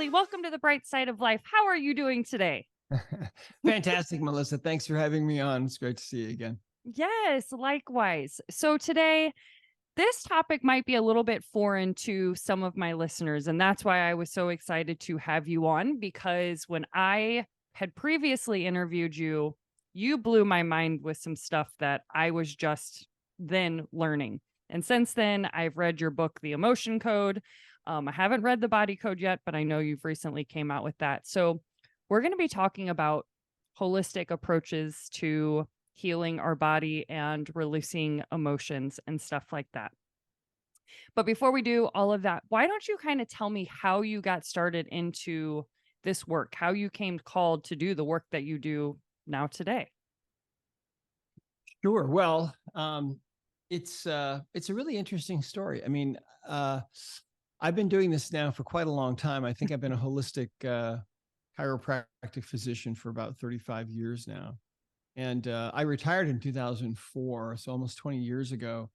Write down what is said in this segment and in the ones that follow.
Charlie. Welcome to the bright side of life. How are you doing today? Fantastic, Melissa. Thanks for having me on. It's great to see you again. Yes, likewise. So today, this topic might be a little bit foreign to some of my listeners, and that's why I was so excited to have you on, because when I had previously interviewed you, you blew my mind with some stuff that I was just then learning. And since then, I've read your book, The Emotion Code. I haven't read The Body Code yet, but I know you've recently came out with that. So we're going to be talking about holistic approaches to healing our body and releasing emotions and stuff like that. But before we do all of that, why don't you kind of tell me how you got started into this work, how you came called to do the work that you do now today? Sure. Well, it's a really interesting story. I mean, I've been doing this now for quite a long time. I think I've been a holistic chiropractic physician for about 35 years now. And I retired in 2004, so almost 20 years ago,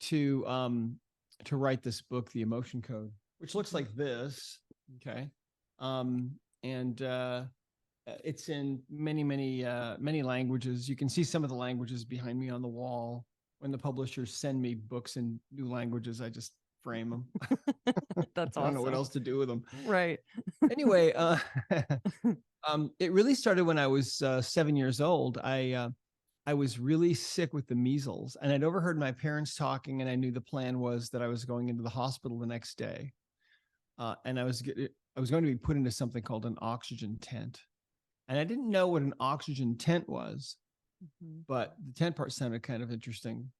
to write this book, The Emotion Code, which looks like this. Okay. And it's in many languages. You can see some of the languages behind me on the wall. When the publishers send me books in new languages, I just frame them. That's I don't know what awesome. else to do with them. Right. Anyway, it really started when I was 7 years old. I was really sick with the measles, and I'd overheard my parents talking, and I knew the plan was that I was going into the hospital the next day, and I was going to be put into something called an oxygen tent, and I didn't know what an oxygen tent was, but the tent part sounded kind of interesting.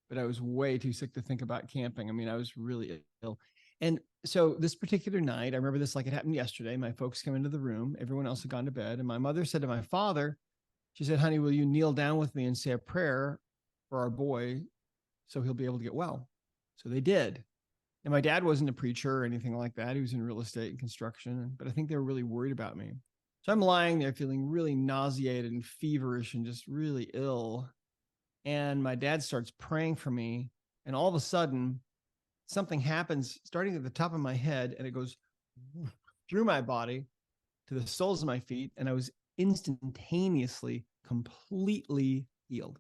But I was way too sick to think about camping. I mean, I was really ill. And so this particular night, I remember this like it happened yesterday. My folks come into the room, everyone else had gone to bed, and my mother said to my father, she said, "Honey, will you kneel down with me and say a prayer for our boy so he'll be able to get well?" So they did. And my dad wasn't a preacher or anything like that. He was in real estate and construction, but I think they were really worried about me. So I'm lying there feeling really nauseated and feverish and just really ill. And my dad starts praying for me. And all of a sudden, something happens starting at the top of my head, and it goes through my body to the soles of my feet. And I was instantaneously completely healed.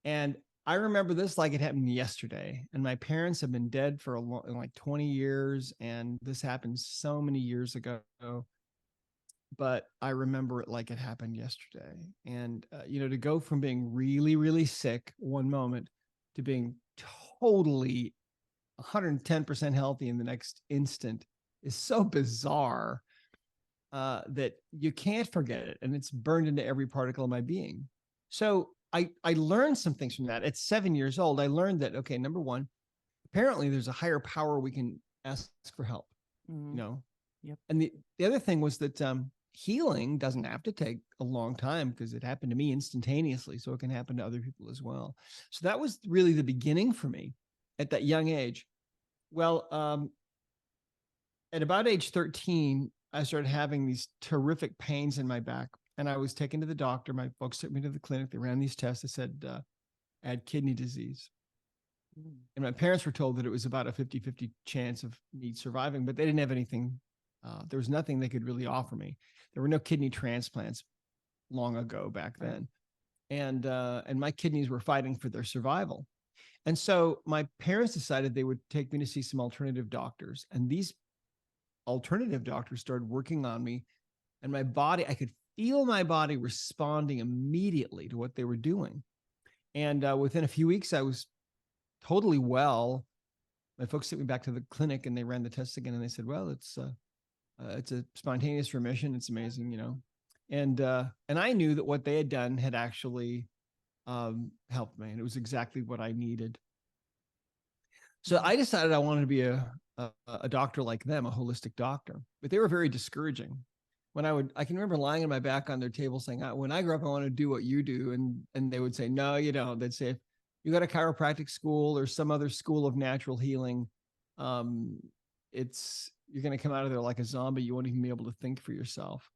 And I remember this like it happened yesterday. And my parents have been dead for like 20 years. And this happened so many years ago. But I remember it like it happened yesterday. And, to go from being really, really sick one moment to being totally 110% healthy in the next instant is so bizarre that you can't forget it. And it's burned into every particle of my being. So I learned some things from that. At 7 years old, I learned that, okay, number one, apparently there's a higher power we can ask for help, Yep. And the other thing was that healing doesn't have to take a long time because it happened to me instantaneously. So it can happen to other people as well. So that was really the beginning for me at that young age. Well, at about age 13, I started having these terrific pains in my back. And I was taken to the doctor. My folks took me to the clinic. They ran these tests. They said I had kidney disease. And my parents were told that it was about a 50-50 chance of me surviving, but they didn't have anything. There was nothing they could really offer me. There were no kidney transplants long ago back then. And my kidneys were fighting for their survival. And so my parents decided they would take me to see some alternative doctors. And these alternative doctors started working on me, and my body, I could feel my body responding immediately to what they were doing. And within a few weeks, I was totally well. My folks took me back to the clinic and they ran the tests again. And they said, well, it's a spontaneous remission. It's amazing, And I knew that what they had done had actually helped me. And it was exactly what I needed. So I decided I wanted to be a doctor like them, a holistic doctor, but they were very discouraging. I can remember lying on my back on their table saying, when I grow up, I want to do what you do. And they would say, no, you don't. They'd say, if you got a chiropractic school or some other school of natural healing, you're going to come out of there like a zombie. You won't even be able to think for yourself.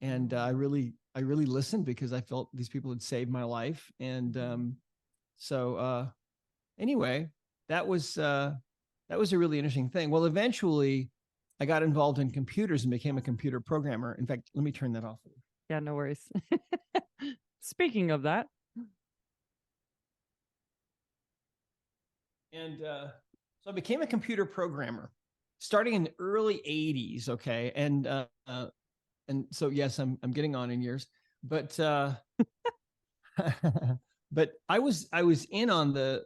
And I really listened because I felt these people had saved my life. And anyway, that was a really interesting thing. Well, eventually I got involved in computers and became a computer programmer. In fact, let me turn that off. Yeah, no worries. Speaking of that. And so I became a computer programmer starting in the early 80s. Okay. And so, yes, I'm getting on in years, but but I was in on the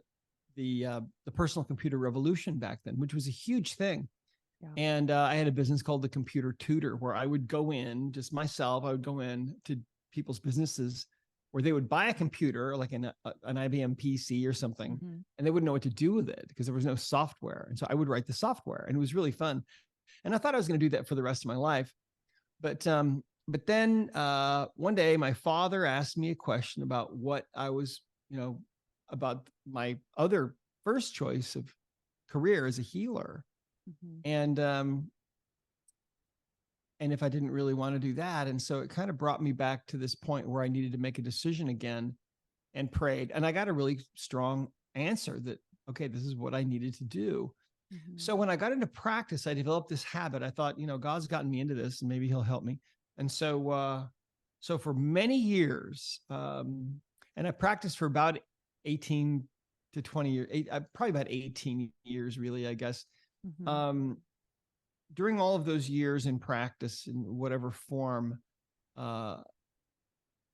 personal computer revolution back then, which was a huge thing. Yeah. And I had a business called the Computer Tutor, where I would go in, just myself, I would go in to people's businesses where they would buy a computer, like an IBM PC or something, and they wouldn't know what to do with it because there was no software. And so I would write the software, and it was really fun. And I thought I was going to do that for the rest of my life. But then one day my father asked me a question about what I was, about my other first choice of career as a healer. And if I didn't really want to do that. And so it kind of brought me back to this point where I needed to make a decision again, and prayed. And I got a really strong answer that, okay, this is what I needed to do. So when I got into practice, I developed this habit. I thought, God's gotten me into this and maybe he'll help me. And so, so for many years, and I practiced for about 18 to 20 years, probably about 18 years, really, I guess. During all of those years in practice in whatever form, I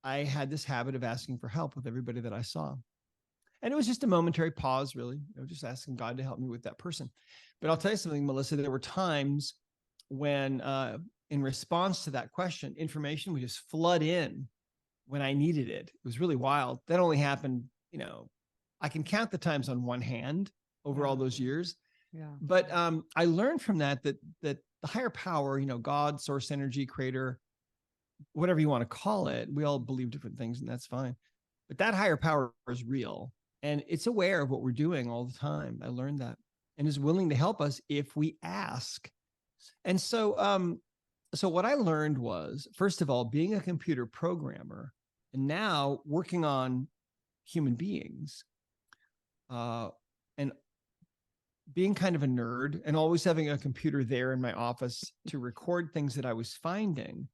had this habit of asking for help with everybody that I saw. And it was just a momentary pause, really. Just asking God to help me with that person. But I'll tell you something, Melissa, there were times when, in response to that question, information would just flood in when I needed it. It was really wild. That only happened, I can count the times on one hand over all those years. Yeah. But I learned from that the higher power, God, source energy, creator, whatever you want to call it, we all believe different things, and that's fine. But that higher power is real, and it's aware of what we're doing all the time. I learned that, and is willing to help us if we ask. And so, so what I learned was, first of all, being a computer programmer and now working on human beings, and being kind of a nerd and always having a computer there in my office to record things that I was finding,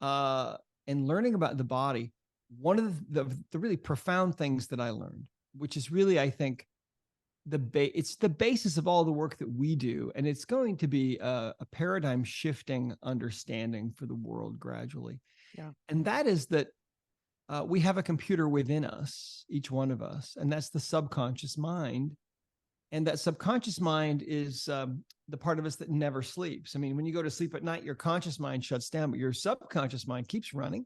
and learning about the body. One of the really profound things that I learned, which is really, I think, it's the basis of all the work that we do. And it's going to be a paradigm shifting understanding for the world gradually. Yeah. And that is that we have a computer within us, each one of us, and that's the subconscious mind. And that subconscious mind is the part of us that never sleeps. I mean, when you go to sleep at night, your conscious mind shuts down, but your subconscious mind keeps running,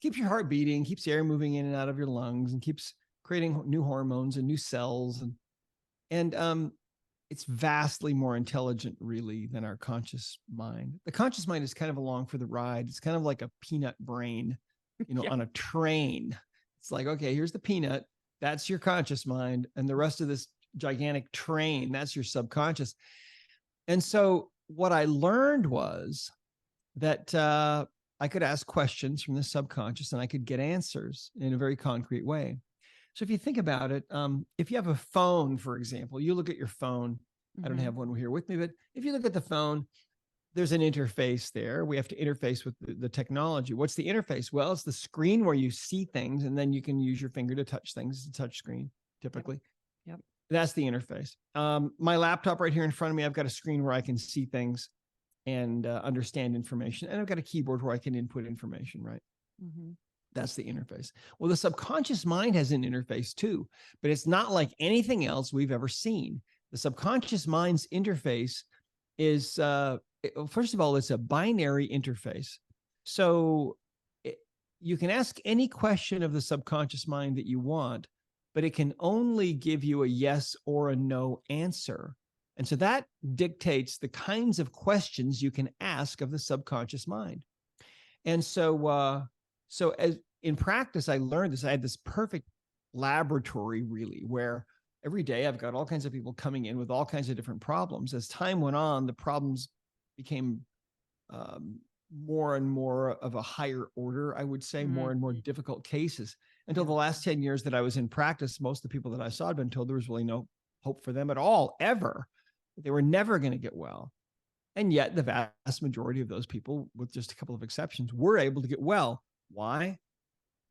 keeps your heart beating, keeps air moving in and out of your lungs, and keeps creating new hormones and new cells. And it's vastly more intelligent, really, than our conscious mind. The conscious mind is kind of along for the ride. It's kind of like a peanut brain, on a train. It's like, okay, here's the peanut. That's your conscious mind. And the rest of this gigantic train, that's your subconscious. And so what I learned was that I could ask questions from the subconscious and I could get answers in a very concrete way. So if you think about it, if you have a phone, for example, you look at your phone. I don't have one here with me, but if you look at the phone, there's an interface there. We have to interface with the technology. What's the interface? Well, it's the screen where you see things, and then you can use your finger to touch things. It's a touch screen, typically. Yep. That's the interface. My laptop right here in front of me, I've got a screen where I can see things and understand information. And I've got a keyboard where I can input information, right? That's the interface. Well, the subconscious mind has an interface too, but it's not like anything else we've ever seen. The subconscious mind's interface is, first of all, it's a binary interface. So you can ask any question of the subconscious mind that you want, but it can only give you a yes or a no answer. And so that dictates the kinds of questions you can ask of the subconscious mind. And so, so as in practice, I learned this. I had this perfect laboratory, really, where every day I've got all kinds of people coming in with all kinds of different problems. As time went on, the problems became more and more of a higher order, I would say, more and more difficult cases. Until the last 10 years that I was in practice, most of the people that I saw had been told there was really no hope for them at all, ever. They were never going to get well. And yet the vast majority of those people, with just a couple of exceptions, were able to get well. Why?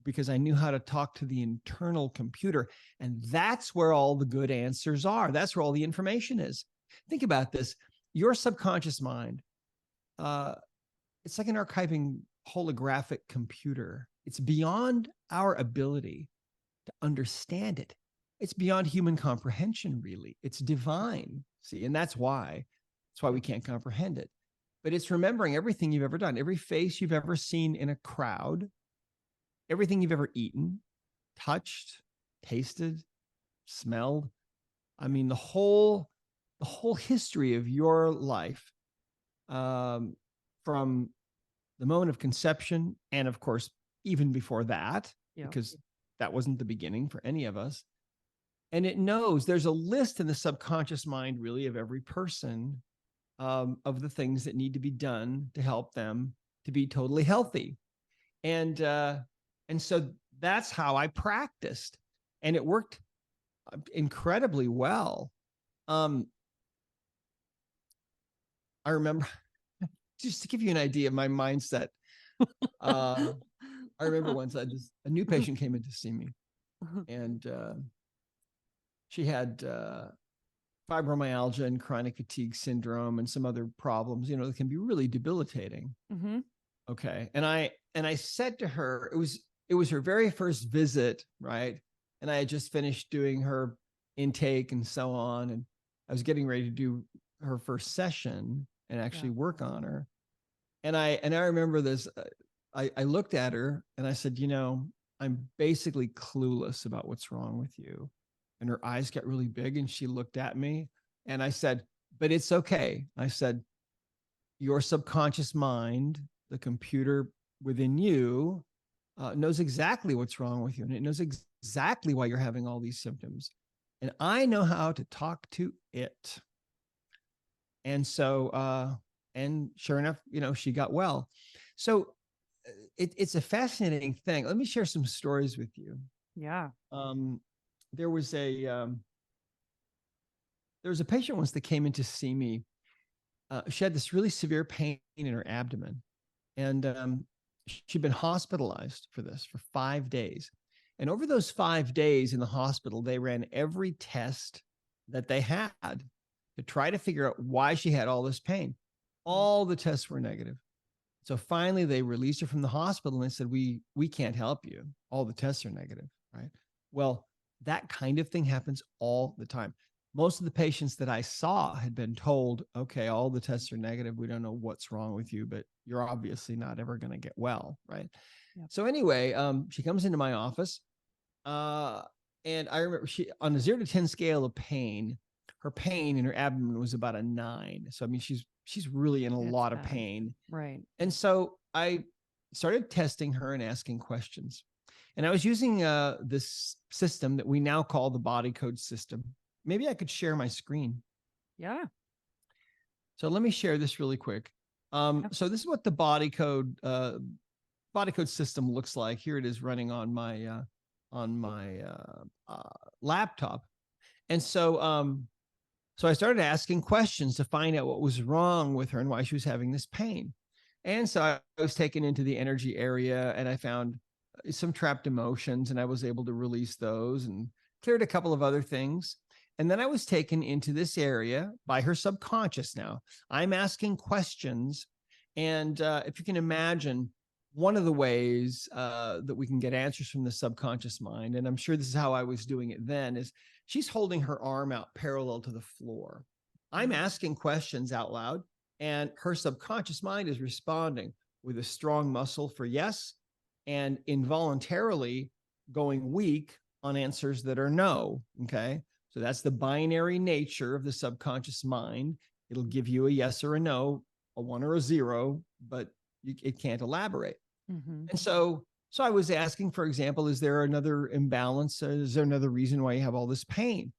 Because I knew how to talk to the internal computer. And that's where all the good answers are. That's where all the information is. Think about this. Your subconscious mind, it's like an archiving holographic computer. It's beyond our ability to understand it. It's beyond human comprehension, really. It's divine. See, and that's why we can't comprehend it. But it's remembering everything you've ever done, every face you've ever seen in a crowd, everything you've ever eaten, touched, tasted, smelled. I mean, the whole history of your life, from the moment of conception, and of course, even before that, because that wasn't the beginning for any of us. And it knows there's a list in the subconscious mind, really, of every person, of the things that need to be done to help them to be totally healthy. And so that's how I practiced, and it worked incredibly well. I remember, just to give you an idea of my mindset, I remember once a new patient came in to see me, and she had fibromyalgia and chronic fatigue syndrome and some other problems, that can be really debilitating. Mm-hmm. Okay. And I said to her, it was her very first visit, right? And I had just finished doing her intake and so on. And I was getting ready to do her first session and actually work on her. And I remember this, I looked at her and I said, I'm basically clueless about what's wrong with you. And her eyes got really big and she looked at me and I said, but it's okay. I said, your subconscious mind, the computer within you, knows exactly what's wrong with you. And it knows exactly why you're having all these symptoms. And I know how to talk to it. And so, and sure enough, she got well. So it's a fascinating thing. Let me share some stories with you. Yeah. There was a patient once that came in to see me. She had this really severe pain in her abdomen, and she'd been hospitalized for 5 days. And over those 5 days in the hospital, they ran every test that they had to try to figure out why she had all this pain. All the tests were negative. So finally, they released her from the hospital and they said, we can't help you. All the tests are negative, right? Well, that kind of thing happens all the time. Most of the patients that I saw had been told, okay, all the tests are negative. We don't know what's wrong with you, but you're obviously not ever going to get well, right? Yep. So anyway, she comes into my office, and I remember she, on a 0 to 10 scale of pain, her pain in her abdomen was about a 9. So I mean, she's really in a lot of pain, right? And so I started testing her and asking questions. And I was using this system that we now call the body code system. Maybe I could share my screen. Yeah. So let me share this really quick. So this is what the body code system looks like. Here it is running on my laptop. And so so I started asking questions to find out what was wrong with her and why she was having this pain. And so I was taken into the energy area and I found some trapped emotions and I was able to release those and cleared a couple of other things. And then I was taken into this area by her subconscious. Now I'm asking questions. And if you can imagine, one of the ways that we can get answers from the subconscious mind, and I'm sure this is how I was doing it then, is she's holding her arm out parallel to the floor. I'm asking questions out loud, and her subconscious mind is responding with a strong muscle for yes, and involuntarily going weak on answers that are no. Okay. So that's the binary nature of the subconscious mind. It'll give you a yes or a no, a 1 or a 0, but it can't elaborate. Mm-hmm. And so I was asking, for example, is there another imbalance? Is there another reason why you have all this pain?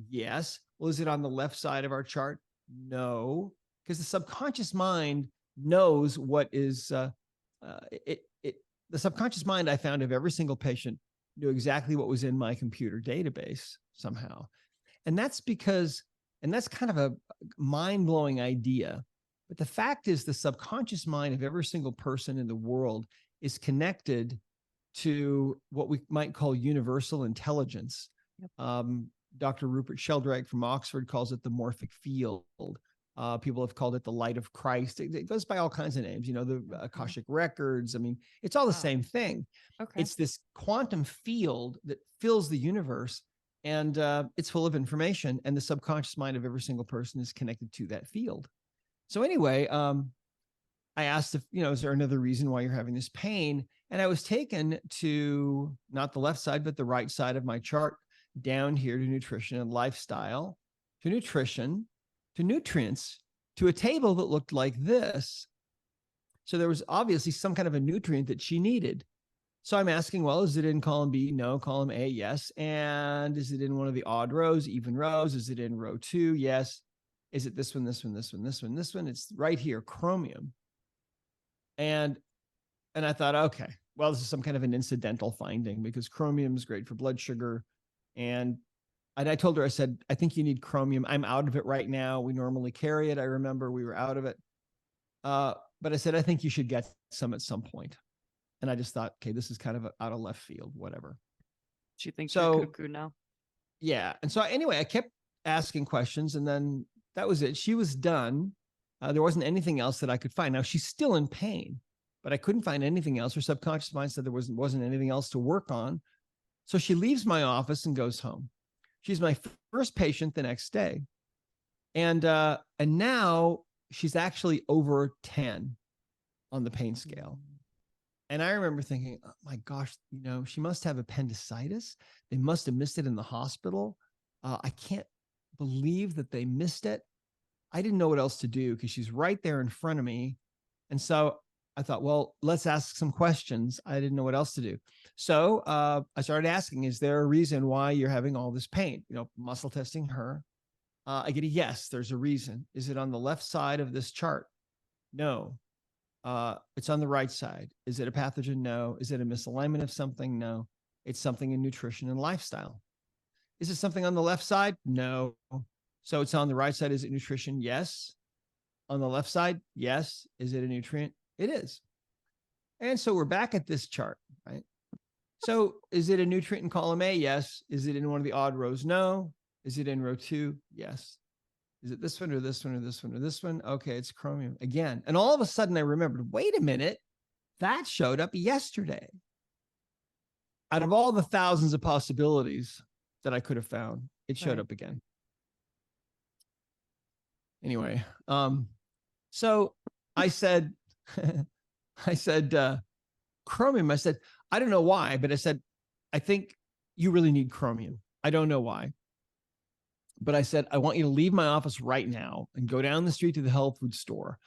Yes. Well, is it on the left side of our chart? No, because the subconscious mind knows what is the subconscious mind, I found, of every single patient knew exactly what was in my computer database somehow. And that's because, and that's kind of a mind-blowing idea, But the fact is, the subconscious mind of every single person in the world is connected to what we might call universal intelligence. Yep. Dr. Rupert Sheldrake from Oxford calls it the morphic field. People have called it the light of Christ. It goes by all kinds of names, the Akashic records. I mean, it's all the same thing. Okay. It's this quantum field that fills the universe, and it's full of information, and the subconscious mind of every single person is connected to that field. So anyway, I asked if, is there another reason why you're having this pain? And I was taken to not the left side, but the right side of my chart, down here to nutrition and lifestyle, to nutrition, to nutrients, to a table that looked like this. So there was obviously some kind of a nutrient that she needed. So I'm asking, well, is it in column B? No. Column A? Yes. And is it in one of the odd rows, even rows? Is it in row 2? Yes. Is it this one, this one, this one, this one, this one? It's right here, chromium. And I thought, okay, well, this is some kind of an incidental finding because chromium is great for blood sugar. And I told her, I said, I think you need chromium. I'm out of it right now. We normally carry it. I remember we were out of it. But I said, I think you should get some at some point. And I just thought, okay, this is kind of out of left field, whatever. She thinks you're cuckoo now. Yeah. And so anyway, I kept asking questions, and then that was it. She was done. There wasn't anything else that I could find. Now, she's still in pain, but I couldn't find anything else. Her subconscious mind said there wasn't anything else to work on. So she leaves my office and goes home. She's my first patient the next day. And now she's actually over 10 on the pain scale. And I remember thinking, oh my gosh, she must have appendicitis. They must have missed it in the hospital. I can't believe that they missed it. I didn't know what else to do because she's right there in front of me. And so I thought, well, let's ask some questions. I didn't know what else to do. So I started asking, is there a reason why you're having all this pain? Muscle testing her. I get a yes, there's a reason. Is it on the left side of this chart? No. It's on the right side. Is it a pathogen? No. Is it a misalignment of something? No. It's something in nutrition and lifestyle. Is it something on the left side? No. So it's on the right side. Is it nutrition? Yes. On the left side? Yes. Is it a nutrient? It is. And so we're back at this chart, right? So is it a nutrient in column A? Yes. Is it in one of the odd rows? No. Is it in row 2? Yes. Is it this one or this one or this one or this one? Okay, it's chromium again. And all of a sudden I remembered, wait a minute, that showed up yesterday. Out of all the thousands of possibilities that I could have found, it showed up again. Anyway, so I said, chromium. I said, I don't know why, but I said, I think you really need chromium. I don't know why. But I said, I want you to leave my office right now and go down the street to the health food store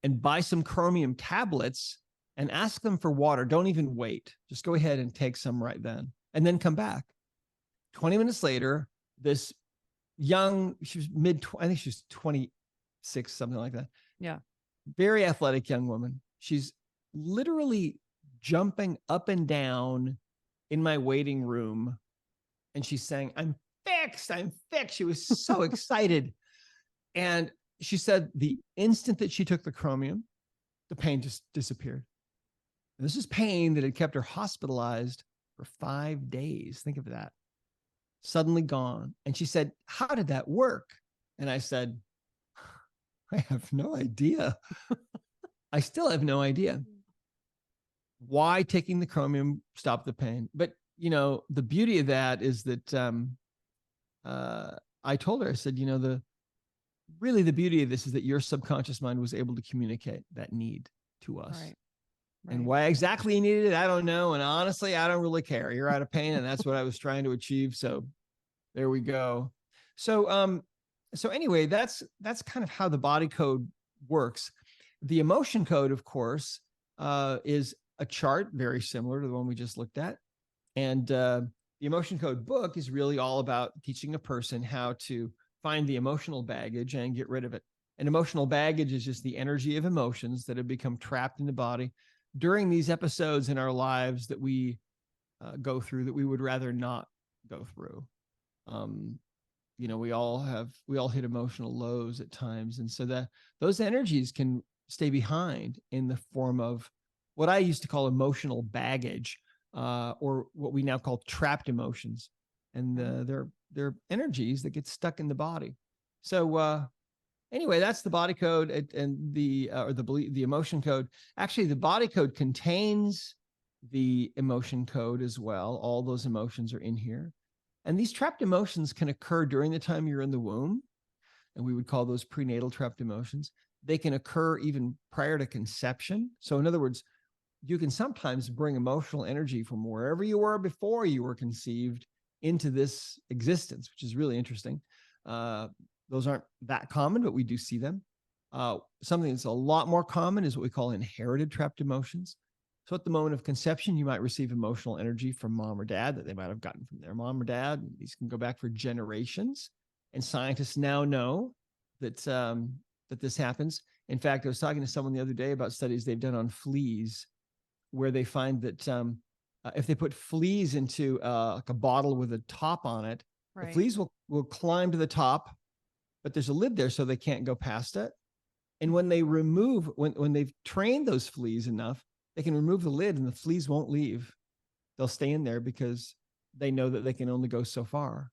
and buy some chromium tablets and ask them for water. Don't even wait. Just go ahead and take some right then and then come back. 20 minutes later, this young, she was I think she was 26, something like that. Yeah. Very athletic young woman. She's literally jumping up and down in my waiting room. And she's saying, I'm fixed. She was so excited. And she said the instant that she took the chromium, the pain just disappeared. And this is pain that had kept her hospitalized for 5 days. Think of that. Suddenly gone. And she said, how did that work? And I said, I have no idea. I still have no idea why taking the chromium stopped the pain. But, the beauty of that is that I told her, I said, the beauty of this is that your subconscious mind was able to communicate that need to us. Right. And why exactly you needed it, I don't know. And honestly, I don't really care. You're out of pain, and that's what I was trying to achieve. So there we go. So anyway, that's kind of how the body code works. The emotion code, of course, is a chart very similar to the one we just looked at. And the emotion code book is really all about teaching a person how to find the emotional baggage and get rid of it. And emotional baggage is just the energy of emotions that have become trapped in the body during these episodes in our lives that we go through that we would rather not go through. we all hit emotional lows at times. And so that those energies can stay behind in the form of what I used to call emotional baggage, or what we now call trapped emotions. And Right. they're energies that get stuck in the body. So anyway, that's the body code, and the emotion code. Actually, the body code contains the emotion code as well. All those emotions are in here. And these trapped emotions can occur during the time you're in the womb, and we would call those prenatal trapped emotions. They can occur even prior to conception. So, in other words, you can sometimes bring emotional energy from wherever you were before you were conceived into this existence, which is really interesting. Uh, those aren't that common, but we do see them. Something that's a lot more common is what we call inherited trapped emotions. So at the moment of conception, you might receive emotional energy from mom or dad that they might have gotten from their mom or dad. These can go back for generations. And scientists now know that this happens. In fact, I was talking to someone the other day about studies they've done on fleas, where they find that if they put fleas into like a bottle with a top on it, the Right. fleas will climb to the top, but there's a lid there so they can't go past it. And when they remove, when they've trained those fleas enough, they can remove the lid and the fleas won't leave. They'll stay in there because they know that they can only go so far.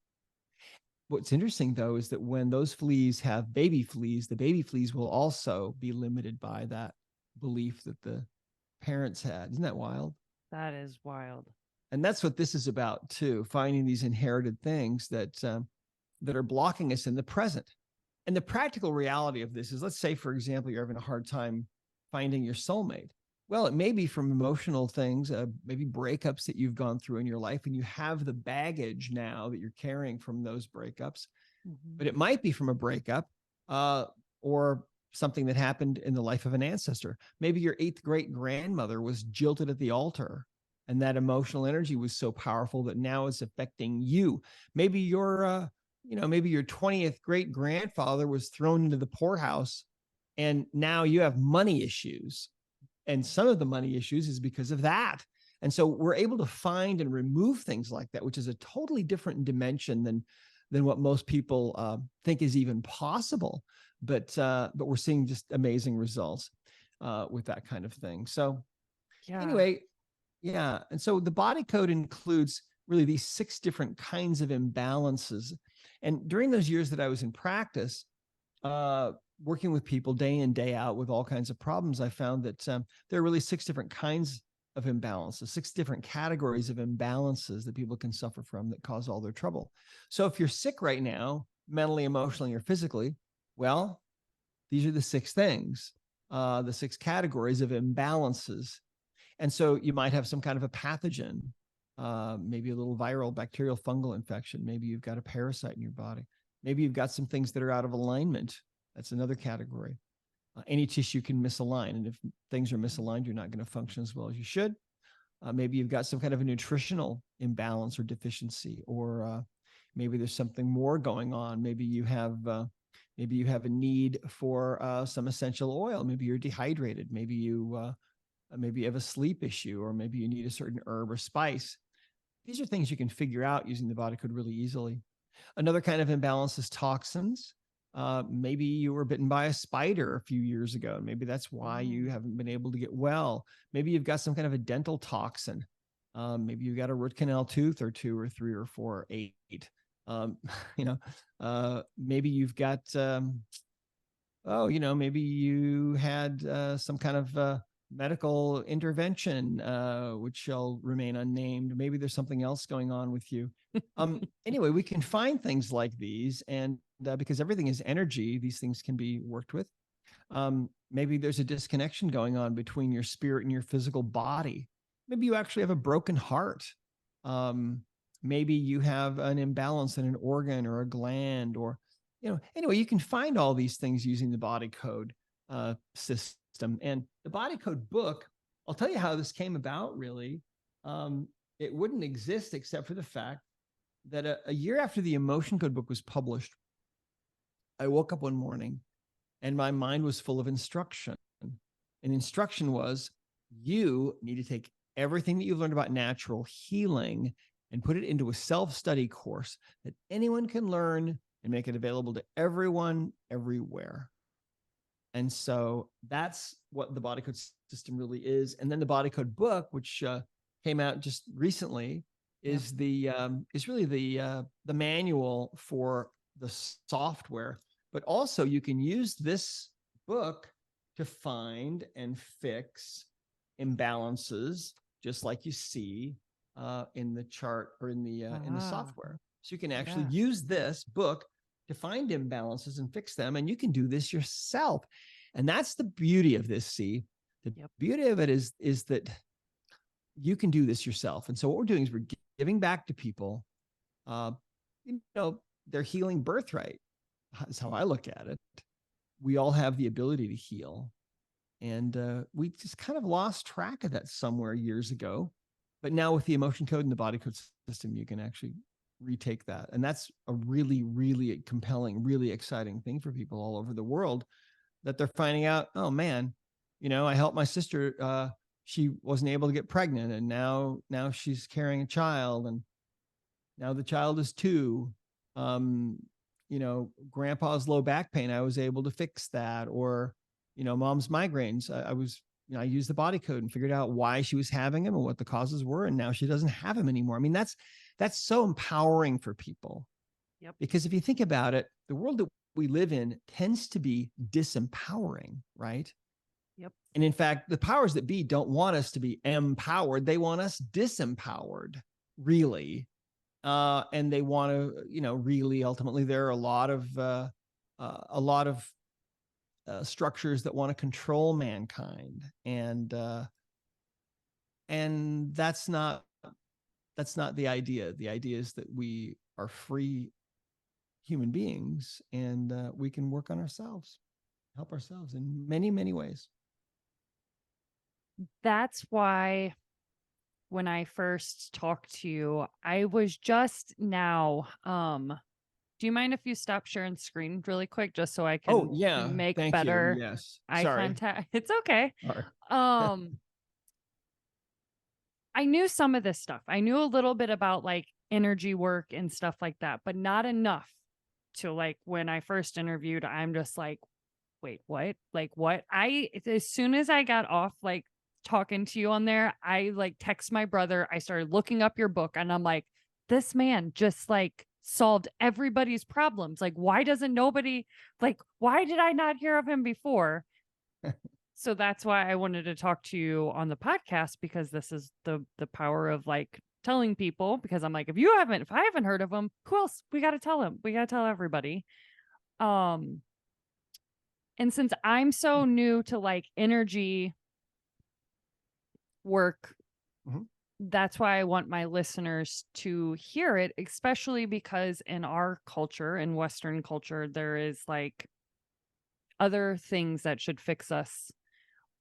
What's interesting though is that when those fleas have baby fleas, the baby fleas will also be limited by that belief that the parents had. Isn't that wild? That is wild. And that's what this is about too, finding these inherited things that are blocking us in the present. And the practical reality of this is, let's say, for example, you're having a hard time finding your soulmate. Well, it may be from emotional things, maybe breakups that you've gone through in your life, and you have the baggage now that you're carrying from those breakups. Mm-hmm. But it might be from a breakup, or something that happened in the life of an ancestor. Maybe your eighth great grandmother was jilted at the altar, and that emotional energy was so powerful that now it's affecting you. Maybe maybe your 20th great grandfather was thrown into the poorhouse, and now you have money issues. And some of the money issues is because of that. And so we're able to find and remove things like that, which is a totally different dimension than what most people think is even possible. But we're seeing just amazing results with that kind of thing. So Yeah. anyway, yeah. And so the body code includes really these 6 different kinds of imbalances. And during those years that I was in practice, working with people day in, day out with all kinds of problems, I found that there are really 6 different kinds of imbalances, 6 different categories of imbalances that people can suffer from that cause all their trouble. So if you're sick right now, mentally, emotionally, or physically, well, these are the 6 things, the 6 categories of imbalances. And so you might have some kind of a pathogen, maybe a little viral, bacterial, fungal infection. Maybe you've got a parasite in your body. Maybe you've got some things that are out of alignment. That's another category. Any tissue can misalign. And if things are misaligned, you're not going to function as well as you should. Maybe you've got some kind of a nutritional imbalance or deficiency, or maybe there's something more going on. Maybe you have a need for some essential oil. Maybe you're dehydrated. Maybe you have a sleep issue, or maybe you need a certain herb or spice. These are things you can figure out using the body code really easily. Another kind of imbalance is toxins. Maybe you were bitten by a spider a few years ago. Maybe that's why you Oh. haven't been able to get well. Maybe you've got some kind of a dental toxin. Maybe you've got a root canal tooth or 2 or 3 or 4 or 8. Um, maybe you've got, maybe you had some kind of medical intervention, which shall remain unnamed. Maybe there's something else going on with you. Anyway, we can find things like these, and because everything is energy, these things can be worked with. Maybe there's a disconnection going on between your spirit and your physical body. Maybe you actually have a broken heart. Um, Maybe you have an imbalance in an organ or a gland, or anyway, you can find all these things using the body code system. And the body code book, I'll tell you how this came about, really. It wouldn't exist except for the fact that a year after the emotion code book was published, I woke up one morning and my mind was full of instruction. And instruction was, you need to take everything that you've learned about natural healing and put it into a self-study course that anyone can learn and make it available to everyone, everywhere. And so that's what the body code system really is. And then the body code book, which came out just recently, Yep. is really the manual for the software. But also, you can use this book to find and fix imbalances, just like you see in the chart or in the software. So you can actually use this book to find imbalances and fix them, and you can do this yourself. And that's the beauty of this. See, the beauty of it is that you can do this yourself. And so what we're doing is we're giving back to people, their healing birthright. That's how I look at it. We all have the ability to heal, and we just kind of lost track of that somewhere years ago. But now with the emotion code and the body code system, you can actually retake that. And that's a really, really compelling, really exciting thing for people all over the world, that they're finding out, oh man, I helped my sister. She wasn't able to get pregnant, and now she's carrying a child, and now the child is 2. Grandpa's low back pain, I was able to fix that. Or, mom's migraines. I used the body code and figured out why she was having them and what the causes were. And now she doesn't have them anymore. I mean, that's so empowering for people. Yep. Because if you think about it, the world that we live in tends to be disempowering, right? Yep. And in fact, the powers that be don't want us to be empowered. They want us disempowered, really. And they want to, really ultimately, there are a lot of structures that want to control mankind, and that's not the idea. The idea is that we are free human beings, and we can work on ourselves, help ourselves in many, many ways. That's why when I first talked to you, I was just now, do you mind if you stop sharing screen really quick, just so I can make Thank better you. Yes. eye Sorry. contact? It's okay. Sorry. I knew some of this stuff. I knew a little bit about like energy work and stuff like that, but not enough to, like, when I first interviewed, I'm just like, wait, what? Like, what? As soon as I got off, like, talking to you on there, I like text my brother. I started looking up your book, and I'm like, this man just like solved everybody's problems. Like, why did I not hear of him before? So that's why I wanted to talk to you on the podcast, because this is the power of like telling people, because I'm like, if I haven't heard of him, who else? We got to tell him. We got to tell everybody. And since I'm so new to like energy work, that's why I want my listeners to hear it, especially because in our culture, in Western culture, there is like other things that should fix us,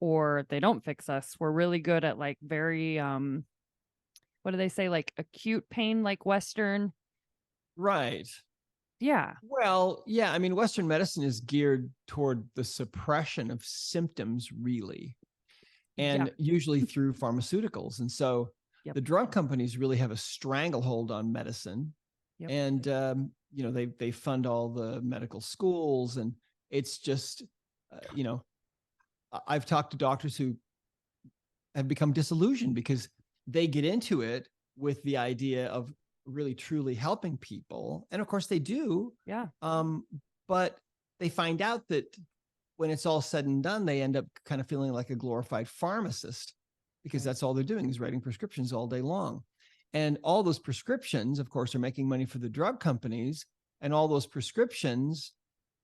or they don't fix us. We're really good at like very, what do they say? Like acute pain, like Western. Right. Yeah. Well, yeah. I mean, Western medicine is geared toward the suppression of symptoms, really, and usually through pharmaceuticals. And so the drug companies really have a stranglehold on medicine. And, they fund all the medical schools, and it's just, I've talked to doctors who have become disillusioned because they get into it with the idea of really truly helping people. And of course they do. Yeah. But they find out that when it's all said and done, they end up kind of feeling like a glorified pharmacist, because that's all they're doing is writing prescriptions all day long. And all those prescriptions, of course, are making money for the drug companies. And all those prescriptions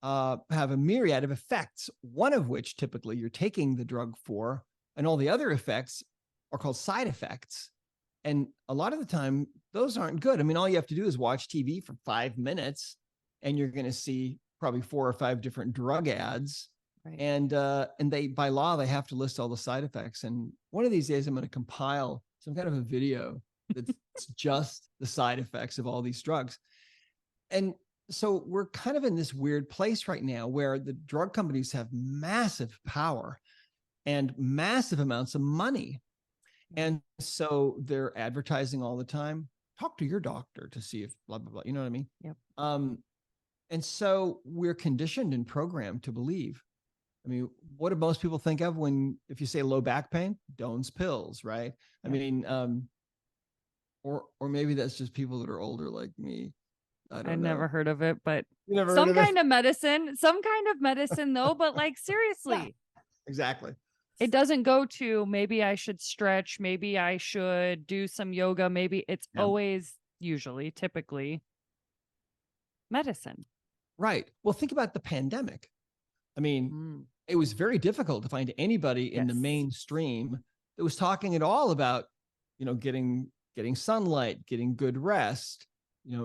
have a myriad of effects, one of which typically you're taking the drug for, and all the other effects are called side effects. And a lot of the time, those aren't good. I mean, all you have to do is watch TV for 5 minutes, and you're going to see probably 4 or 5 different drug ads. Right. And they, by law, they have to list all the side effects. And one of these days, I'm going to compile some kind of a video that's just the side effects of all these drugs. And so we're kind of in this weird place right now where the drug companies have massive power and massive amounts of money. And so they're advertising all the time. Talk to your doctor to see if blah, blah, blah. You know what I mean? Yep. And so we're conditioned and programmed to believe. I mean, what do most people think of when, if you say low back pain, Doan's pills, right? I Yep. mean, or maybe that's just people that are older like me. I I don't never know. heard of it, but You never heard of it? some kind of medicine though, but like Yeah, seriously, exactly. it doesn't go to maybe I should stretch, maybe I should do some yoga, maybe it's Yeah. always usually typically medicine. Right. Well, think about the pandemic. I mean, Mm, it was very difficult to find anybody in the yes. mainstream that was talking at all about, getting sunlight, getting good rest,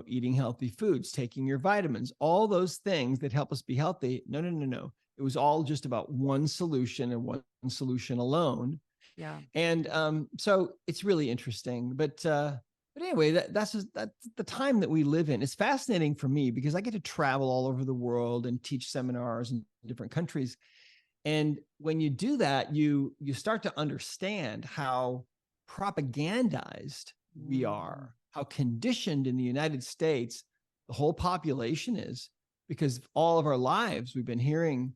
eating healthy foods, taking your vitamins, all those things that help us be healthy. No, no, no, no. It was all just about one solution and one solution alone. Yeah. And so it's really interesting. But anyway, that's the time that we live in. It's fascinating for me because I get to travel all over the world and teach seminars in different countries. And when you do that, you start to understand how propagandized we Mm, are, how conditioned in the United States the whole population is, because all of our lives we've been hearing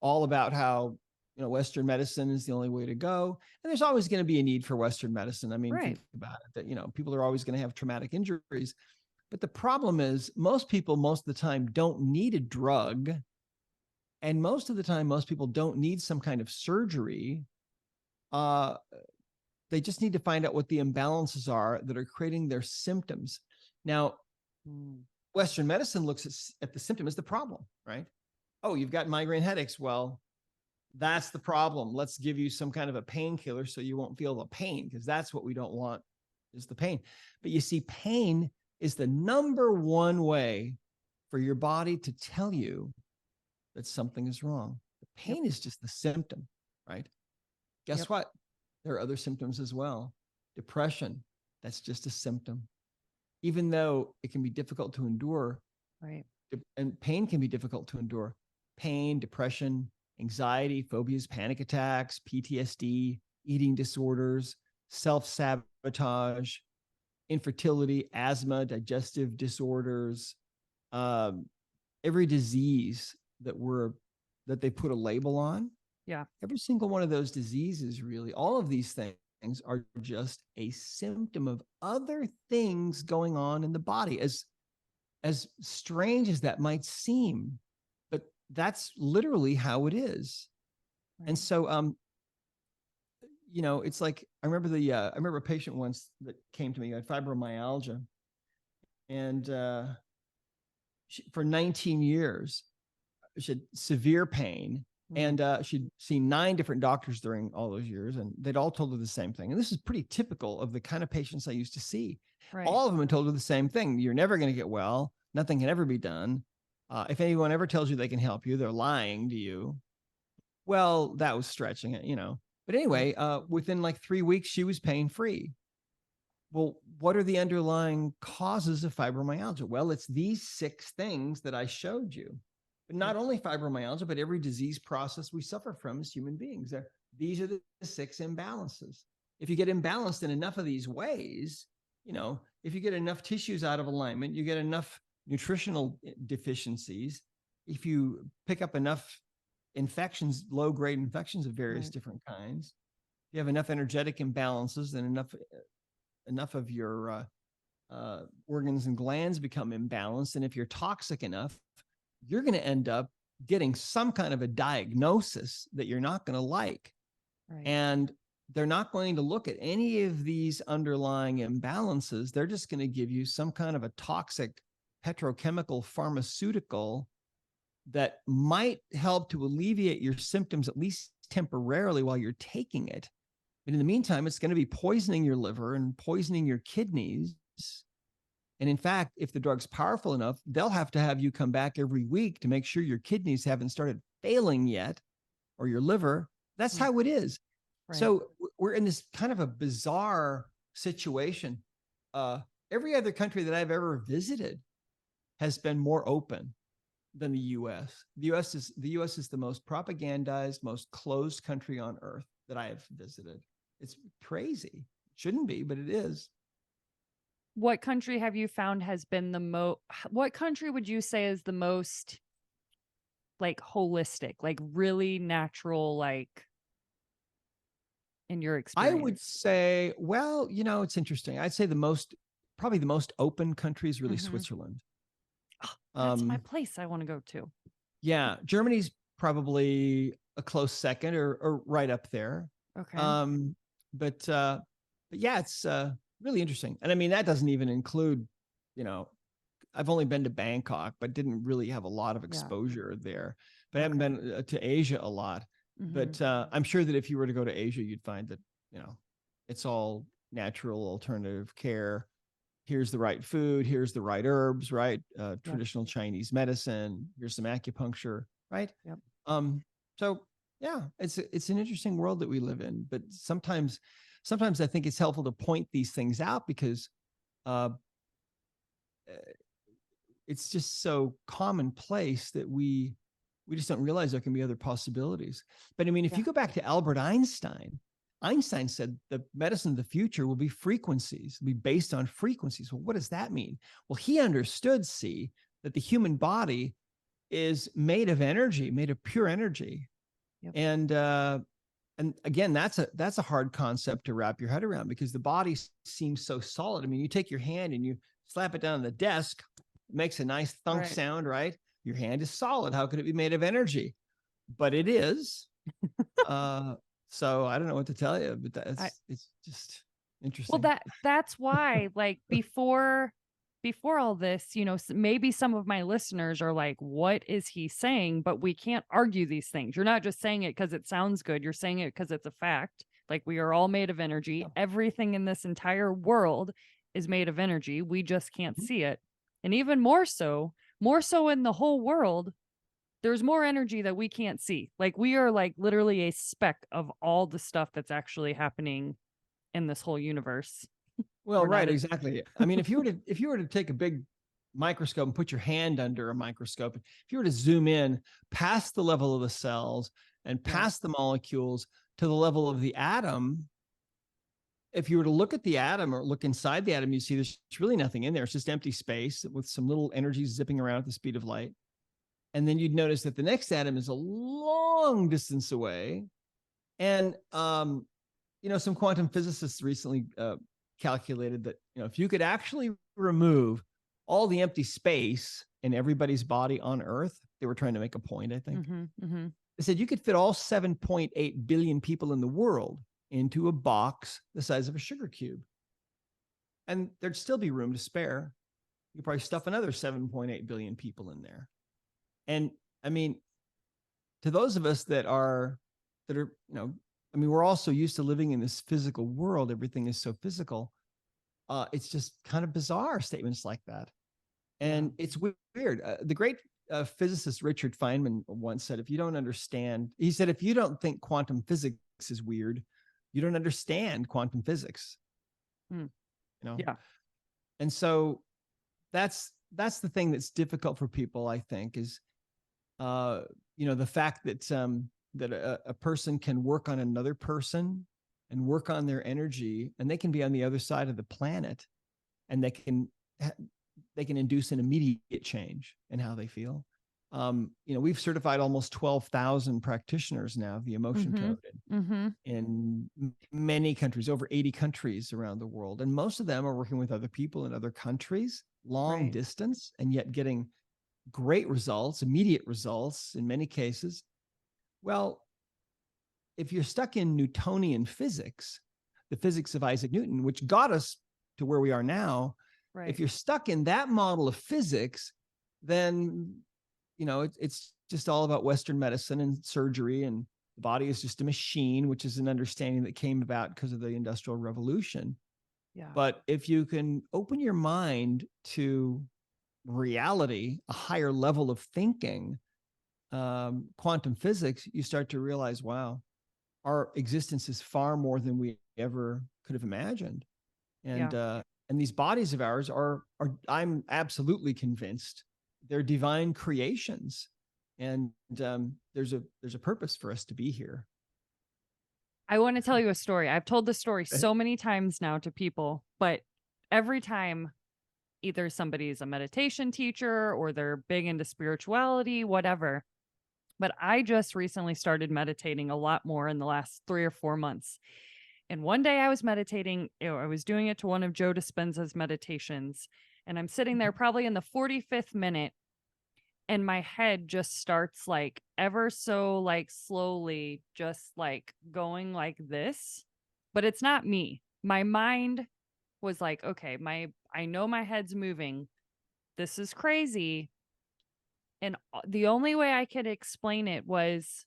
all about how Western medicine is the only way to go, and there's always going to be a need for Western medicine. I mean, right. think about it, that people are always going to have traumatic injuries, but the problem is most people most of the time don't need a drug, and most of the time most people don't need some kind of surgery. uh they just need to find out what the imbalances are that are creating their symptoms. Now, Mm, Western medicine looks at the symptom as the problem, right? Oh, you've got migraine headaches. Well, that's the problem. Let's give you some kind of a painkiller so you won't feel the pain, because that's what we don't want, is the pain. But you see, pain is the number one way for your body to tell you that something is wrong. The yep. pain is just the symptom, right? Guess Yep. what? There are other symptoms as well. Depression, that's just a symptom. Even though it can be difficult to endure, Right. and pain can be difficult to endure. Pain, depression, anxiety, phobias, panic attacks, PTSD, eating disorders, self sabotage, infertility, asthma, digestive disorders, um, every disease that they put a label on, Yeah. every single one of those diseases, really, all of these things are just a symptom of other things going on in the body. As strange as that might seem, but that's literally how it is. And Right. so, it's like I remember a patient once that came to me, had fibromyalgia, and for 19 years she had severe pain, Mm, and she'd seen 9 different doctors during all those years, and they'd all told her the same thing. And this is pretty typical of the kind of patients I used to see. right. All of them had told her the same thing: you're never going to get well. Nothing can ever be done. If anyone ever tells you they can help you, they're lying to you. Well, that was stretching it. But Mm, anyway, within like 3 weeks, she was pain free. Well, what are the underlying causes of fibromyalgia? Well, it's these 6 things that I showed you. But not yep. only fibromyalgia, but every disease process we suffer from as human beings. These are the 6 imbalances. If you get imbalanced in enough of these ways, if you get enough tissues out of alignment, you get enough nutritional deficiencies, if you pick up enough infections, low grade infections of various Right. different kinds, you have enough energetic imbalances and enough of your organs and glands become imbalanced. And if you're toxic enough, you're going to end up getting some kind of a diagnosis that you're not going to like. Right. And they're not going to look at any of these underlying imbalances. They're just going to give you some kind of a toxic petrochemical pharmaceutical that might help to alleviate your symptoms, at least temporarily, while you're taking it. But in the meantime, it's going to be poisoning your liver and poisoning your kidneys. And in fact, if the drug's powerful enough, they'll have to have you come back every week to make sure your kidneys haven't started failing yet, or your liver. That's Mm, how it is. right. So we're in this kind of a bizarre situation. Uh, every other country that I've ever visited has been more open than the U.S. The U.S. is the most propagandized, most closed country on earth that I have visited. It's crazy. It shouldn't be, but it is. what country have you found has been the most, what country would you say is the most like holistic, like really natural, like in your I would experience? say, well, it's interesting. I'd say probably the most open country is really Hmm. Switzerland. Oh, that's my Um, place I want to go to. yeah, Germany's probably a close second or right up there. Okay. Um, but yeah, it's really interesting. And I mean, that doesn't even include, you know, I've only been to Bangkok, but didn't really have a lot of Yeah. exposure there. But I haven't Okay. been to Asia a lot. Hmm. But I'm sure that if you were to go to Asia, you'd find that, it's all natural alternative care. Here's the right food. Here's the right herbs, right? Yep. Traditional Chinese medicine. Here's some acupuncture, right? Yep. Um, so yeah, it's an interesting world that we live in. But sometimes I think it's helpful to point these things out because uh, it's just so commonplace that we just don't realize there can be other possibilities. But I mean, if Yeah. you go back to Albert Einstein, Einstein said the medicine of the future will be frequencies, will be based on frequencies. Well, what does that mean? Well, he understood, see, that the human body is made of energy, made of pure energy. Yep. And again, that's a hard concept to wrap your head around because the body seems so solid. I mean, you take your hand and you slap it down on the desk, it makes a nice thunk Right. sound, right? Your hand is solid. How could it be made of energy? But it is. Uh, so I don't know what to tell you, but I it's just Well, interesting. that's why, like, before all this, maybe some of my listeners are like, "What is he saying?" But we can't argue these things. You're not just saying it because it sounds good. You're saying it because it's a fact. Like, we are all made of energy. Yeah. Everything in this entire world is made of energy. We just can't Mhm. see it. And even more so in the whole world, there's more energy that we can't see. Like, we are like literally a speck of all the stuff that's actually happening in this whole universe. Well, We're not right, a exactly. I mean, if you were to take a big microscope and put your hand under a microscope, if you were to zoom in past the level of the cells and Yeah. past the molecules to the level of the atom, if you were to look at the atom or look inside the atom, you see there's really nothing in there. It's just empty space with some little energy zipping around at the speed of light. And then you'd notice that the next atom is a long distance away. And some quantum physicists recently calculated that if you could actually remove all the empty space in everybody's body on Earth, they were trying to make a point. I think Mhm. Mhm. they said you could fit all 7.8 billion people in the world into a box the size of a sugar cube, and there'd still be room to spare. You could probably stuff another 7.8 billion people in there. And I mean, to those of us that are, I mean, we're also used to living in this physical world. Everything is so physical. It's just kind of bizarre statements like that. Yeah. And it's weird. The great physicist Richard Feynman once said, if you don't understand, he said, if you don't think quantum physics is weird, you don't understand quantum physics, Mm. you know? Yeah. And so that's the thing that's difficult for people, I think, is uh, the fact that that a person can work on another person and work on their energy, and they can be on the other side of the planet, and they can induce an immediate change in how they feel. We've certified almost 12,000 practitioners now of the emotion Mhm. code Mhm. in many countries, over 80 countries around the world. And most of them are working with other people in other countries, long Right. distance, and yet getting great results, immediate results in many cases. Well, if you're stuck in Newtonian physics, the physics of Isaac Newton, which got us to where we are now, if Right. you're stuck in that model of physics, then it's just all about Western medicine and surgery, and the body is just a machine, which is an understanding that came about because of the Industrial Revolution. Yeah. But if you can open your mind to reality, a higher level of thinking, quantum physics, you start to realize, wow, our existence is far more than we ever could have imagined. Yeah. And these bodies of ours are I'm absolutely convinced they're divine creations, and there's a purpose for us to be here. I want to tell you a story. I've told this story so many times now to people, but every time either somebody's a meditation teacher or they're big into spirituality, whatever. But I just recently started meditating a lot more in the last 3 or 4 months. And one day I was meditating, I was doing it to one of Joe Dispenza's meditations. And I'm sitting there probably in the 45th minute, and my head just starts like ever so like slowly, just like going like this. But it's not me. My mind was like, okay, I know my head's moving. This is crazy. And the only way I could explain it was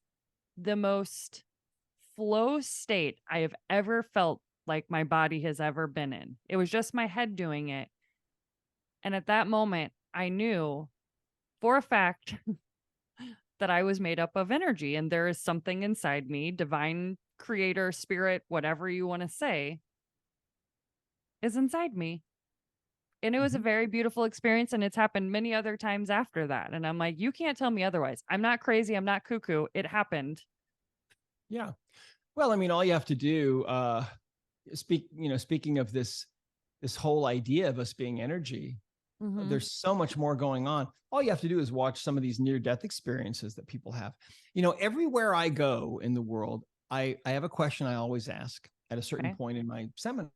the most flow state I have ever felt like my body has ever been in. It was just my head doing it. And at that moment, I knew for a fact that I was made up of energy and there is something inside me, divine creator, spirit, whatever you want to say, is inside me. And it was a Mhm. very beautiful experience. And it's happened many other times after that. And I'm like, you can't tell me otherwise. I'm not crazy. I'm not cuckoo. It happened. Yeah. Well, I mean, all you have to do, speaking of this whole idea of us being energy, Hmm. there's so much more going on. All you have to do is watch some of these near death experiences that people have. Everywhere I go in the world, I have a question I always ask at a certain Okay. point in my seminar.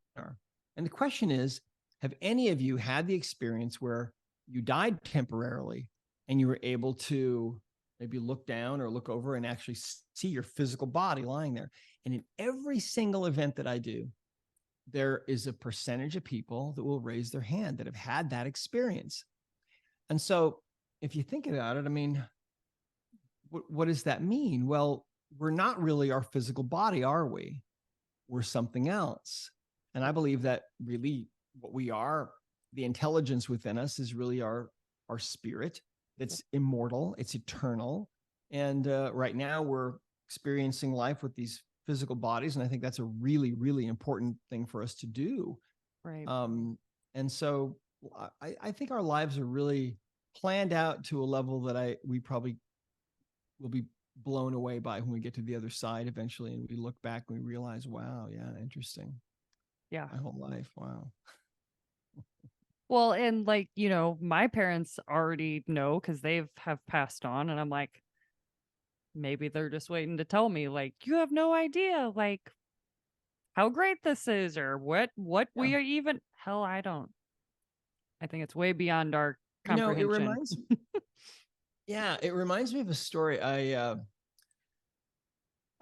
And the question is, have any of you had the experience where you died temporarily and you were able to maybe look down or look over and actually see your physical body lying there? And in every single event that I do, there is a percentage of people that will raise their hand that have had that experience. And so if you think about it, I mean, what does that mean? Well, we're not really our physical body, are we? We're something else. And I believe that really what we are, the intelligence within us is really our spirit. That's immortal, it's eternal. And right now we're experiencing life with these physical bodies. And I think that's a really, really important thing for us to do. Right. Um, and so I think our lives are really planned out to a level that we probably will be blown away by when we get to the other side eventually. And we look back and we realize, wow, yeah, interesting. Yeah. My whole life. Wow. Well, and like, my parents already know because they've have passed on. And I'm like, maybe they're just waiting to tell me, like, you have no idea, like, how great this is or what Yeah. we are even. Hell, I don't. I think it's way beyond our It comprehension. reminds yeah, it reminds me of a story. I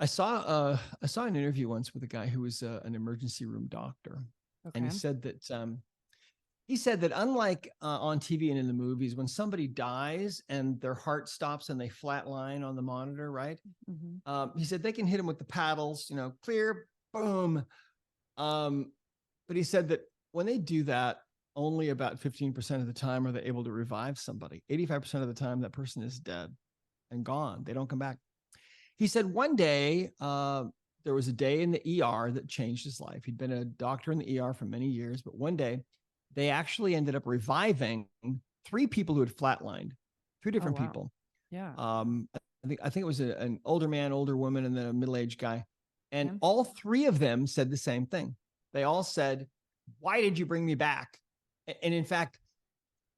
saw an interview once with a guy who was an emergency room doctor, and Okay. he said that unlike on TV and in the movies, when somebody dies and their heart stops and they flatline on the monitor, right? Hmm. He said they can hit them with the paddles, clear, boom. Um, but he said that when they do that, only about 15% of the time are they able to revive somebody. 85% of the time, that person is dead and gone. They don't come back. He said one day, there was a day in the ER that changed his life. He'd been a doctor in the ER for many years, but one day they actually ended up reviving three people who had flatlined, three Oh different wow. people. Yeah. I think it was an older man, older woman, and then a middle-aged guy. And Okay. all three of them said the same thing. They all said, "Why did you bring me back?" And in fact,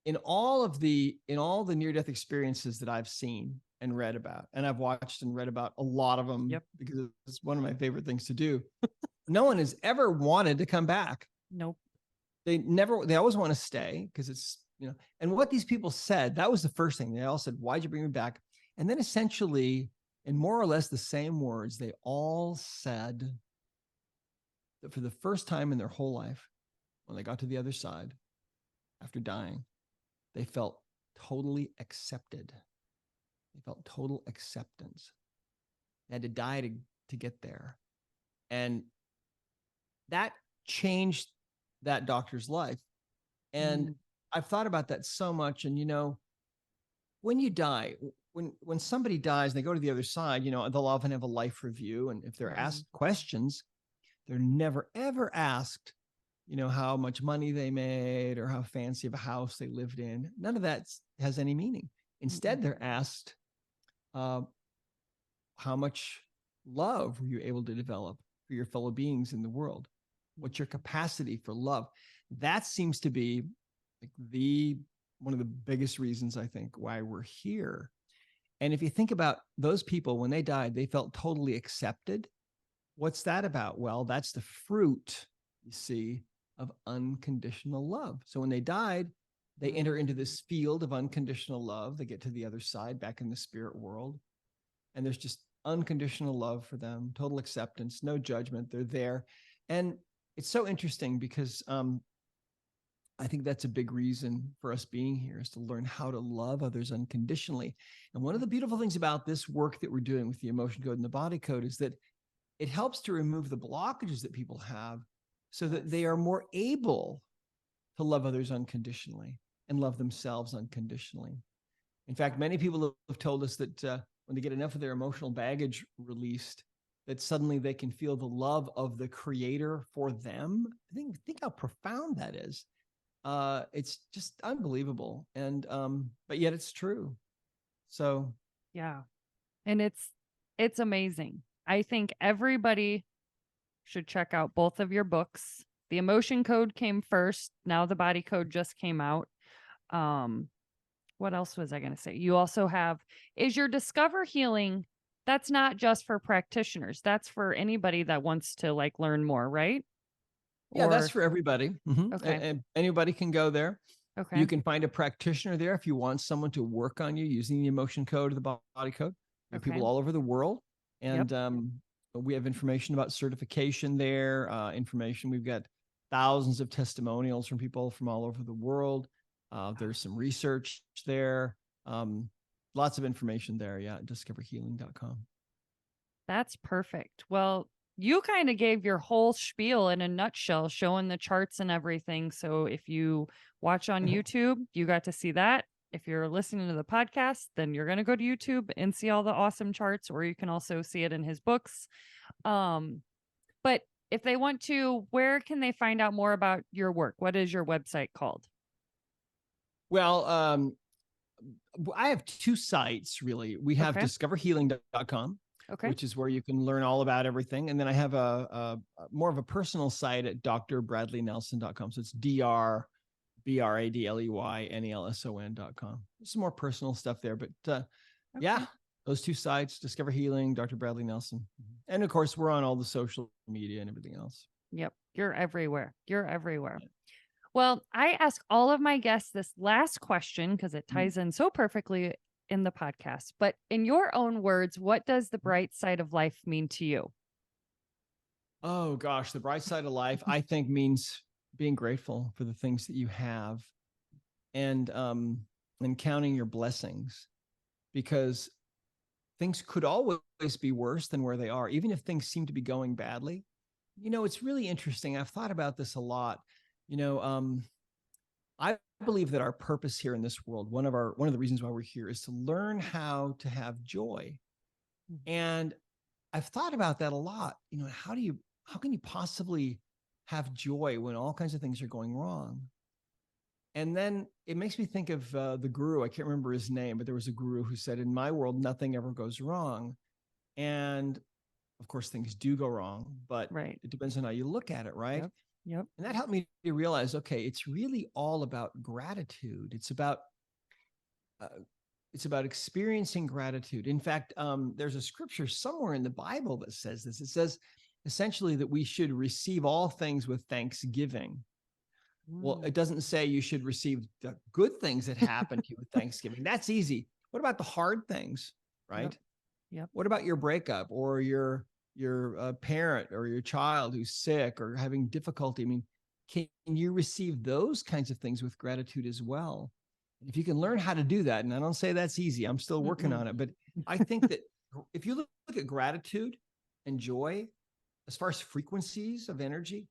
in all the near-death experiences that I've seen and read about, and I've watched and read about a lot of them Yep. because it's one of my favorite things to do. No one has ever wanted to come back. Nope. They always want to stay because and what these people said, that was the first thing. They all said, "Why'd you bring me back?" And then essentially, in more or less the same words, they all said that for the first time in their whole life, when they got to the other side after dying, they felt totally accepted. They felt total acceptance. They had to die to get there. And that changed that doctor's life. And Mm. I've thought about that so much. And when you die, when somebody dies and they go to the other side, they'll often have a life review. And if they're Mhm. asked questions, they're never ever asked, how much money they made or how fancy of a house they lived in. None of that has any meaning. Mm-mm. Instead, they're asked, uh, how much love were you able to develop for your fellow beings in the world? What's your capacity for love? that seems to be like the one of the biggest reasons I think why we're here. And if you think about those people, when they died, they felt totally accepted. What's that about? Well, that's the fruit, you see, of unconditional love. So when they died, they enter into this field of unconditional love. They get to the other side, back in the spirit world. And there's just unconditional love for them, total acceptance, no judgment. They're there. And it's so interesting because I think that's a big reason for us being here, is to learn how to love others unconditionally. And one of the beautiful things about this work that we're doing with the emotion code and the body code is that it helps to remove the blockages that people have so that they are more able to love others unconditionally and love themselves unconditionally. In fact, many people have told us that when they get enough of their emotional baggage released, that suddenly they can feel the love of the creator for them. Think how profound that is. It's just unbelievable. And but yet it's true. So Yeah. And it's amazing. I think everybody should check out both of your books. The emotion code came first. Now the body code just came out. What else was I going to say? You also have, is your Discover Healing, that's not just for practitioners. That's for anybody that wants to like learn more, right? yeah, that's Or for everybody. okay. Anybody can go there. Okay. You can find a practitioner there if you want someone to work on you using the emotion code or the body code. We have Okay. people all over the world. Yep. And we have information about certification there, information. We've got thousands of testimonials from people from all over the world. There's some research there. Lots of information there. Yeah, discoverhealing.com. That's perfect. Well, you kind of gave your whole spiel in a nutshell, showing the charts and everything. So if you watch on YouTube, you got to see that. If you're listening to the podcast, then you're going to go to YouTube and see all the awesome charts, or you can also see it in his books. But if they want to, where can they find out more about your work? What is your website called? Well, I have two sites, really. We have Okay. discoverhealing.com, Okay. which is where you can learn all about everything. And then I have a more of a personal site at drbradleynelson.com. So it's drbradleynelson.com. There's some more personal stuff there, but yeah, those two sites, Discover Healing, Dr. Bradley Nelson. And of course, we're on all the social media and everything else. Yep. You're everywhere. You're everywhere. Yeah. Well, I ask all of my guests this last question because it ties in so perfectly in the podcast. But in your own words, what does the bright side of life mean to you? Oh gosh, the bright side of life, I think, means being grateful for the things that you have, and counting your blessings, because things could always be worse than where they are, even if things seem to be going badly. You know, it's really interesting. I've thought about this a lot. You know, I believe that our purpose here in this world, one of the reasons why we're here, is to learn how to have joy. And I've thought about that a lot. You know, how can you possibly have joy when all kinds of things are going wrong? And then it makes me think of the guru. I can't remember his name, but there was a guru who said, in my world, nothing ever goes wrong. And of course, things do go wrong, but it depends on how you look at it, right? Yep. And that helped me to realize, okay, it's really all about gratitude. It's about experiencing gratitude. In fact, there's a scripture somewhere in the Bible that says this. It says essentially that we should receive all things with thanksgiving. Well, it doesn't say you should receive the good things that happen to you with thanksgiving. That's easy. What about the hard things, right? Yep. What about your breakup, or your parent or your child who's sick or having difficulty? I mean, can you receive those kinds of things with gratitude as well? If you can learn how to do that, and I don't say that's easy, I'm still working on it, but I think that if you look at gratitude and joy, as far as frequencies of energy,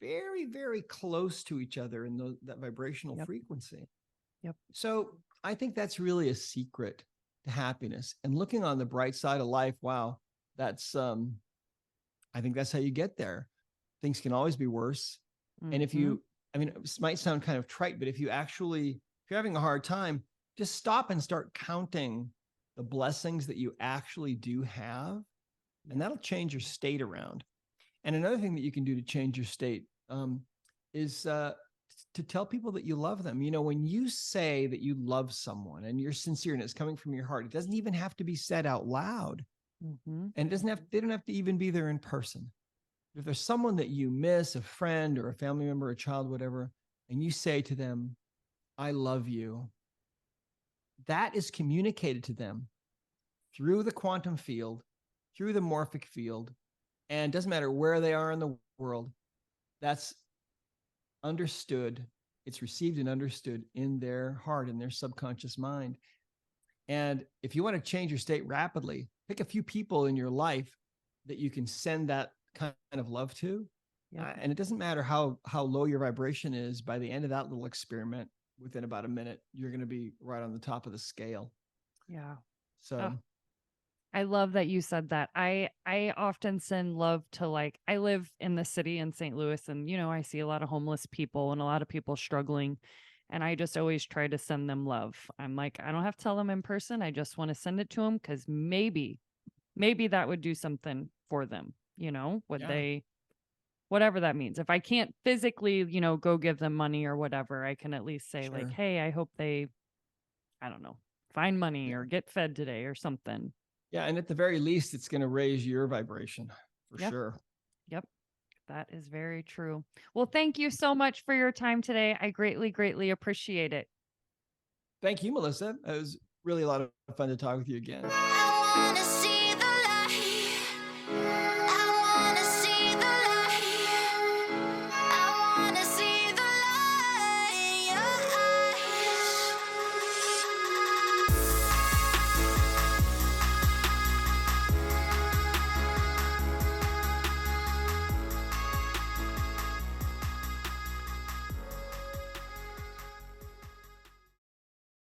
very, very close to each other in that vibrational frequency. Yep. So I think that's really a secret to happiness. And looking on the bright side of life, wow, that's I think that's how you get there. Things can always be worse. And if you, I mean, it might sound kind of trite, but if you're having a hard time, just stop and start counting the blessings that you actually do have, and that'll change your state around. And another thing that you can do to change your state is to tell people that you love them. You know, when you say that you love someone and you're sincere and it's coming from your heart, it doesn't even have to be said out loud. Mm-hmm. And they don't have to even be there in person. If there's someone that you miss, a friend or a family member, a child, whatever, and you say to them, I love you, that is communicated to them through the quantum field, through the morphic field, and it doesn't matter where they are in the world, that's understood. It's received and understood in their heart, in their subconscious mind. And if you want to change your state rapidly, pick a few people in your life that you can send that kind of love to. Yep. And it doesn't matter how low your vibration is. By the end of that little experiment, within about a minute, you're going to be right on the top of the scale. Yeah. So I love that you said that. I often send love to, like, I live in the city in St. Louis, and I see a lot of homeless people and a lot of people struggling, and I just always try to send them love. I'm like, I don't have to tell them in person. I just want to send it to them because maybe that would do something for them. Would yeah, they, whatever that means. If I can't physically, go give them money or whatever, I can at least say like, sure. hey, I hope they, I don't know, find money Yeah. or get fed today or something. Yeah. And at the very least, it's going to raise your vibration for Yep. sure. Yep. That is very true. Well, thank you so much for your time today. I greatly, greatly appreciate it. Thank you, Melissa. It was really a lot of fun to talk with you again.